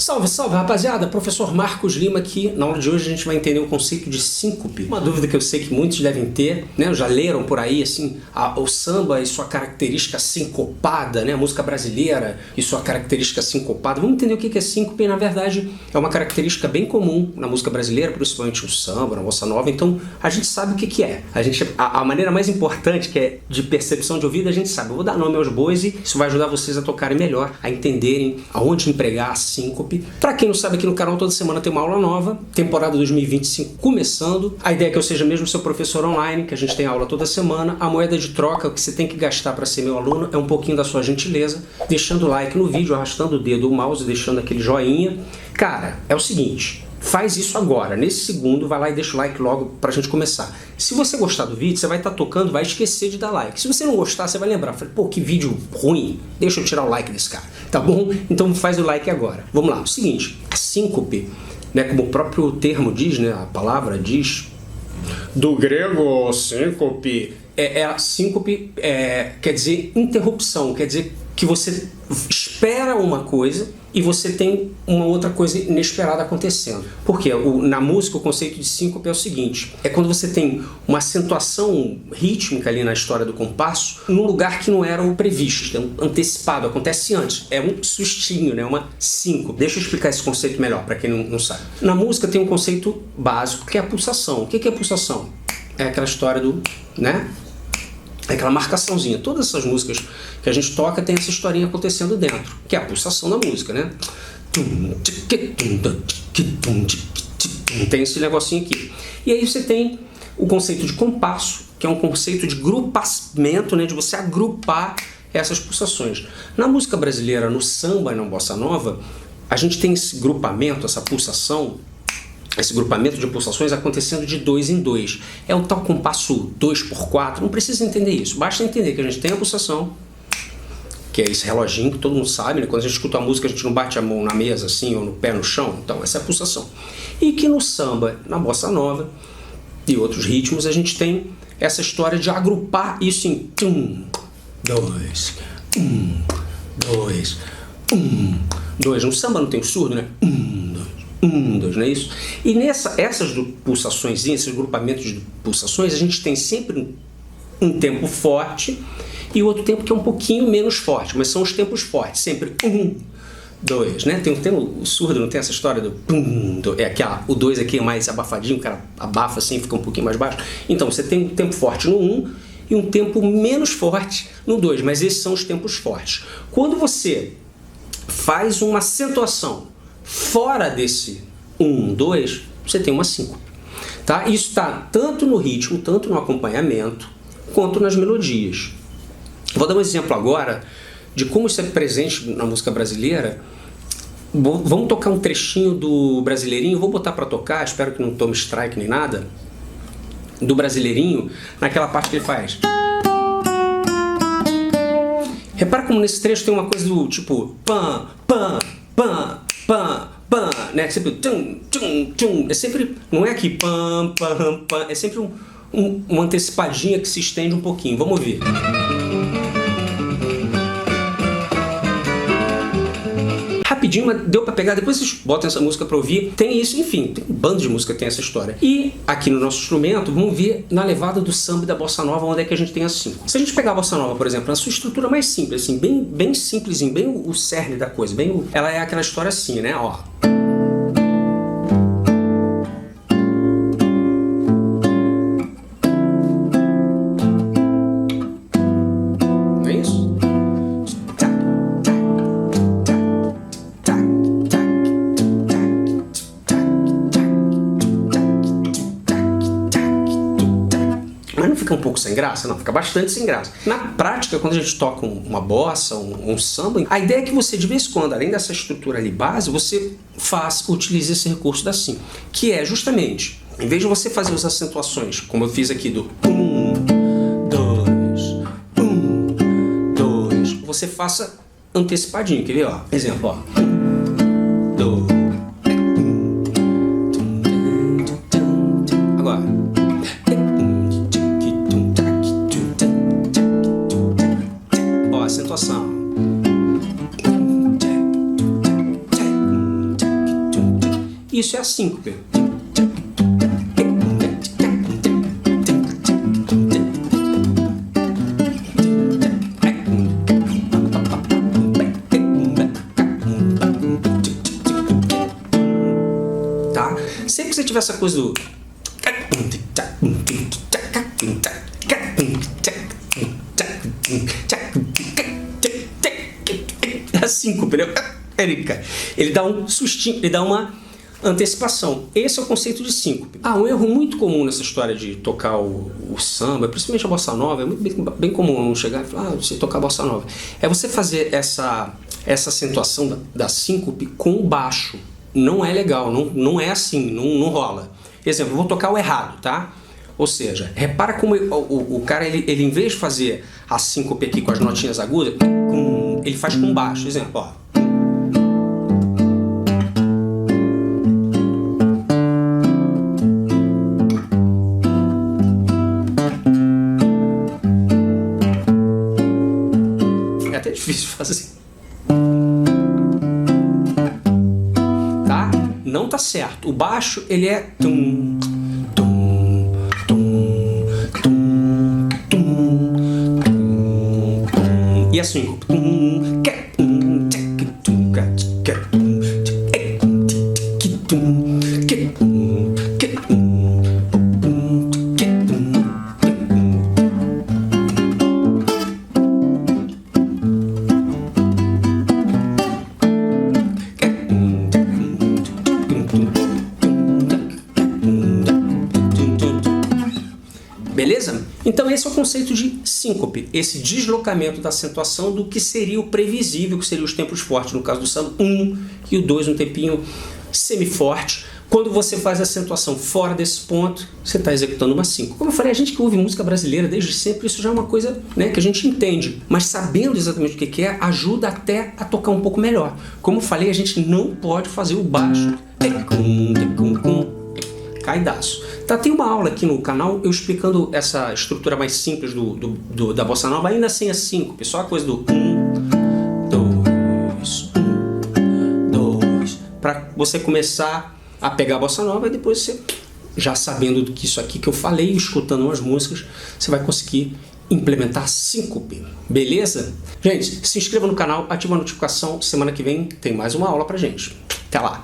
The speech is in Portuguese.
Salve, salve, rapaziada! Professor Marcos Lima aqui. Na aula de hoje a gente vai entender o conceito de síncope. Uma dúvida que eu sei que muitos devem ter, né? Já leram por aí, assim, o samba e sua característica sincopada, né? A música brasileira e sua característica sincopada. Vamos entender o que é síncope. Na verdade, é uma característica bem comum na música brasileira, principalmente no samba, na bossa nova. Então, a gente sabe o que é. A maneira mais importante, que é de percepção de ouvido, a gente sabe. Eu vou dar nome aos bois e isso vai ajudar vocês a tocarem melhor, a entenderem aonde empregar a síncope. Para quem não sabe, aqui no canal toda semana tem uma aula nova, temporada 2025 começando. A ideia é que eu seja mesmo seu professor online, que a gente tem aula toda semana. A moeda de troca, o que você tem que gastar para ser meu aluno, é um pouquinho da sua gentileza, deixando o like no vídeo, arrastando o dedo, o mouse, deixando aquele joinha. Cara, é o seguinte, faz isso agora, nesse segundo, vai lá e deixa o like logo pra gente começar. Se você gostar do vídeo, você vai estar tocando, vai esquecer de dar like. Se você não gostar, você vai lembrar, pô, que vídeo ruim, deixa eu tirar o like desse cara, tá bom? Então faz o like agora. Vamos lá, o seguinte, a síncope, né, como o próprio termo diz, né, a palavra diz, do grego síncope, a síncope quer dizer interrupção, quer dizer que você espera uma coisa e você tem uma outra coisa inesperada acontecendo. Porque na música o conceito de síncope é o seguinte, é quando você tem uma acentuação rítmica ali na história do compasso num lugar que não era o previsto, antecipado, acontece antes. É um sustinho, né? Uma síncope. Deixa eu explicar esse conceito melhor para quem não sabe. Na música tem um conceito básico que é a pulsação. O que é a pulsação? É aquela história do, né? É aquela marcaçãozinha. Todas essas músicas que a gente toca tem essa historinha acontecendo dentro, que é a pulsação da música, né? Tem esse negocinho aqui. E aí você tem o conceito de compasso, que é um conceito de grupamento, né? De você agrupar essas pulsações. Na música brasileira, no samba e na bossa nova, a gente tem esse grupamento, essa pulsação, esse grupamento de pulsações acontecendo de 2 em 2. É o tal compasso 2x4, não precisa entender isso. Basta entender que a gente tem a pulsação, que é esse reloginho que todo mundo sabe, né? Quando a gente escuta a música, a gente não bate a mão na mesa assim ou no pé no chão. Então, essa é a pulsação. E que no samba, na bossa nova e outros ritmos, a gente tem essa história de agrupar isso em 1, 2, 1, 2, 1, 2. No samba não tem o surdo, né? 1, 2, não é isso? E essas pulsações, esses grupamentos de pulsações, a gente tem sempre um tempo forte e outro tempo que é um pouquinho menos forte, mas são os tempos fortes, sempre 1, 2, né? Tem o surdo, não tem essa história do 1, 2, o 2 aqui é mais abafadinho, o cara abafa assim, fica um pouquinho mais baixo. Então você tem um tempo forte no 1 e um tempo menos forte no 2, mas esses são os tempos fortes. Quando você faz uma acentuação fora desse 1, 2, você tem uma síncope. Tá? Isso está tanto no ritmo, tanto no acompanhamento, quanto nas melodias. Vou dar um exemplo agora de como isso é presente na música brasileira. Vamos tocar um trechinho do Brasileirinho, vou botar para tocar, espero que não tome strike nem nada, do Brasileirinho, naquela parte que ele faz. Repara como nesse trecho tem uma coisa do tipo pam, pam, pam, pam, pam, né? Sempre tchum, tchum, tchum. É sempre, não é aqui pam, pam, pam, é sempre uma antecipadinha que se estende um pouquinho. Vamos ouvir. Rapidinho, mas deu pra pegar, depois vocês botam essa música pra ouvir, tem isso, enfim, tem um bando de música que tem essa história. E aqui no nosso instrumento, vamos ver na levada do samba e da bossa nova, onde é que a gente tem assim. Se a gente pegar a bossa nova, por exemplo, na sua estrutura mais simples, assim, bem simplesinho, bem o cerne da coisa, ela é aquela história assim, né, ó. Mas não fica um pouco sem graça? Não, fica bastante sem graça. Na prática, quando a gente toca uma bossa, um samba, a ideia é que você, de vez em quando, além dessa estrutura ali base, você utilize esse recurso da síncope, que é justamente, em vez de você fazer as acentuações, como eu fiz aqui do 1, 2, você faça antecipadinho, quer ver? Ó, exemplo, ó. 1, 2, agora. Ó, acentuação. Isso é a síncope. Tá? Sempre que você tiver essa coisa do a síncope, né? Ele dá um sustinho, ele dá uma antecipação. Esse é o conceito de síncope. Um erro muito comum nessa história de tocar o samba, principalmente a bossa nova, é muito bem comum chegar e falar, você tocar a bossa nova. É você fazer essa acentuação da síncope com o baixo. Não é legal, não é assim, não rola. Exemplo, eu vou tocar o errado, tá? Ou seja, repara como o cara, ele em vez de fazer a síncope aqui com as notinhas agudas, ele faz com baixo. Exemplo, ó. É até difícil fazer. Tá? Não tá certo. O baixo, ele é tum, tum, tum, tum, tum, tum. E assim, beleza? Então esse é o conceito de síncope, esse deslocamento da acentuação do que seria o previsível, que seriam os tempos fortes, no caso do samba, 1 e o 2, um tempinho semi-forte. Quando você faz a acentuação fora desse ponto, você está executando uma síncope. Como eu falei, a gente que ouve música brasileira desde sempre, isso já é uma coisa, né, que a gente entende, mas sabendo exatamente o que é, ajuda até a tocar um pouco melhor. Como eu falei, a gente não pode fazer o baixo caidaço. Tá, tem uma aula aqui no canal eu explicando essa estrutura mais simples da bossa nova, ainda sem a síncope, só a coisa do 1, 2, 1, 2, para você começar a pegar a bossa nova e depois você, já sabendo do que isso aqui que eu falei, escutando umas músicas, você vai conseguir implementar síncope, beleza? Gente, se inscreva no canal, ativa a notificação, semana que vem tem mais uma aula pra gente. Até lá!